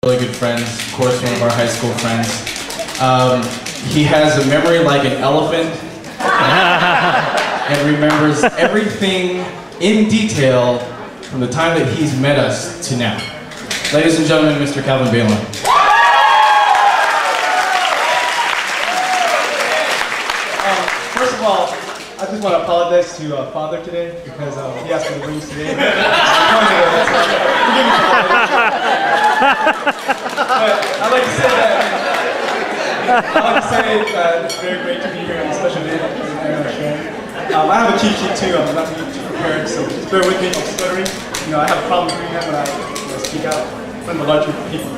Really good friends, of course, one of our high school friends. He has a memory like an elephant and remembers everything in detail from the time that he's met us to now. Ladies and gentlemen, Mr. Calvin Balin. First of all, I just want to apologize to Father today because he asked for the rings today. But I'd like to say that it's very great to be here on a special day like this. I have a cheat sheet too. I'm not too prepared, so just bear with me. I'm stuttering. You know, I have a problem doing that when I speak out in front of a large group of people.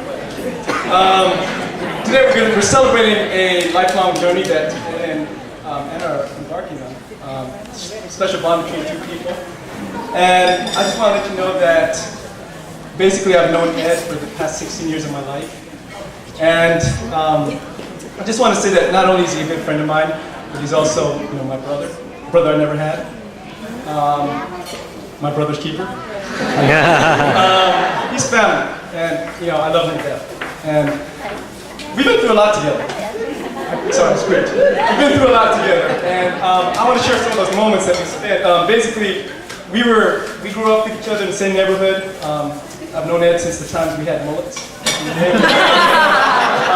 Today we're celebrating a lifelong journey that Anna are embarking on. Special bond between two people. And I just want to let you know that basically I've known Ed for the past 16 years of my life. And I just want to say that not only is he a good friend of mine, but he's also, you know, my brother I never had, my brother's keeper. He's family, and you know, I love him to death. And we've been through a lot together. Sorry, script. We've been through a lot together, and I want to share some of those moments that we spent. Basically, we grew up with each other in the same neighborhood. I've known Ed since the times we had mullets.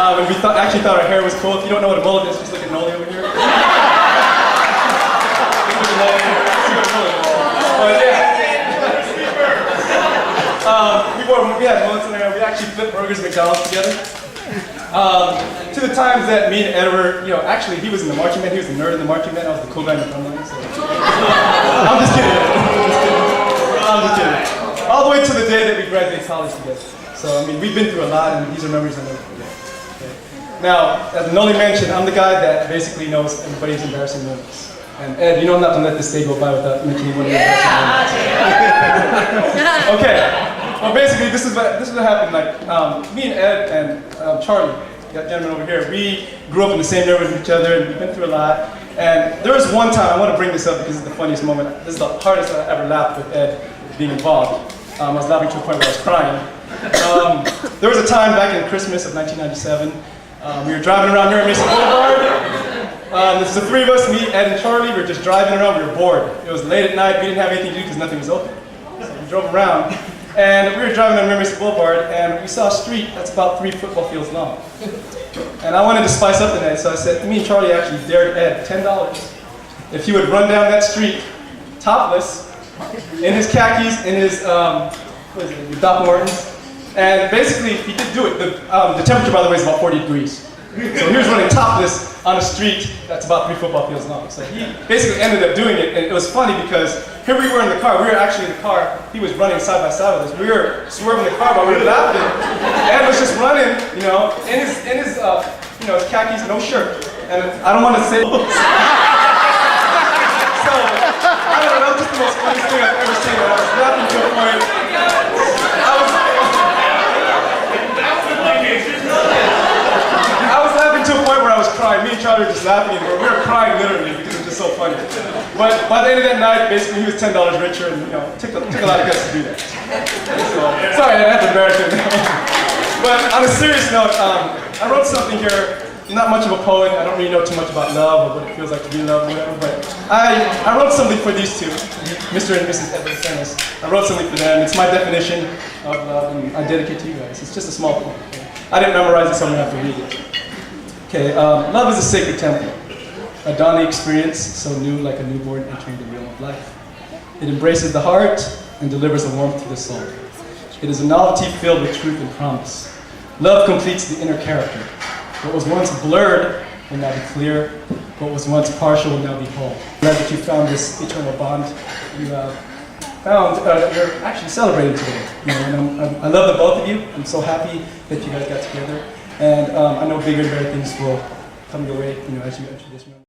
And we actually thought our hair was cool. If you don't know what a mullet is, just look at Noli over here. But yeah. We had mullets in there. We actually flipped burgers at McDonald's together. To the times that me and Ed were, you know, actually he was in the marching band. He was the nerd in the marching band. I was the cool guy in the front line. So. I'm just kidding. I'm just kidding. All the way to the day that we graduated college together. So I mean, we've been through a lot, and these are memories I'll never forget. Okay. Now, as Noli mentioned, I'm the guy that basically knows everybody's embarrassing moments. And Ed, you know I'm not gonna let this day go by without mentioning one of your embarrassing moments. Okay. Well, basically, this is what happened. Like, me and Ed and Charlie, that gentleman over here, we grew up in the same neighborhood with each other, and we've been through a lot. And there was one time, I want to bring this up because it's the funniest moment. This is the hardest I ever laughed with Ed being involved. I was laughing to a point where I was crying. There was a time back in Christmas of 1997. We were driving around here at Mason Boulevard. There's the three of us, me, Ed, and Charlie. We were just driving around. We were bored. It was late at night. We didn't have anything to do because nothing was open. So we drove around. And we were driving on Mason Boulevard, and we saw a street that's about 3 football fields long. And I wanted to spice up the night, so I said, me and Charlie actually dared Ed $10 if he would run down that street topless, in his khakis, in his Doc Martens. And basically, he did do it. The temperature, by the way, is about 40 degrees. So he was running topless on a street that's about 3 football fields long. So he basically ended up doing it, and it was funny because here we were in the car. We were actually in the car. He was running side by side with us. We were swerving the car, but we were laughing. Ed was just running, you know, in his his khakis, no shirt. And I don't want to say. So I don't know. That was just the most funniest thing I've ever seen. I was laughing to a point. I was crying. Me and Charlie were just laughing, and we were crying literally because it was just so funny. But by the end of that night, basically, he was $10 richer, and you know, it took a lot of guts to do that. So, sorry, I had to embarrass him. But on a serious note, I wrote something here. I'm not much of a poet. I don't really know too much about love or what it feels like to be loved, or whatever. But I wrote something for these two, Mr. and Mrs. Edward Stennis. I wrote something for them. It's my definition of love, and I dedicate to you guys. It's just a small poem. Okay? I didn't memorize it, so I'm gonna have to read it. Okay, love is a sacred temple, a dawning experience so new like a newborn entering the realm of life. It embraces the heart and delivers a warmth to the soul. It is a novelty filled with truth and promise. Love completes the inner character. What was once blurred will now be clear. What was once partial will now be whole. Glad that you found this eternal bond you're actually celebrating today. You know, and I love the both of you. I'm so happy that you guys got together. And I know bigger and better things will come your way, you know, as you enter this room.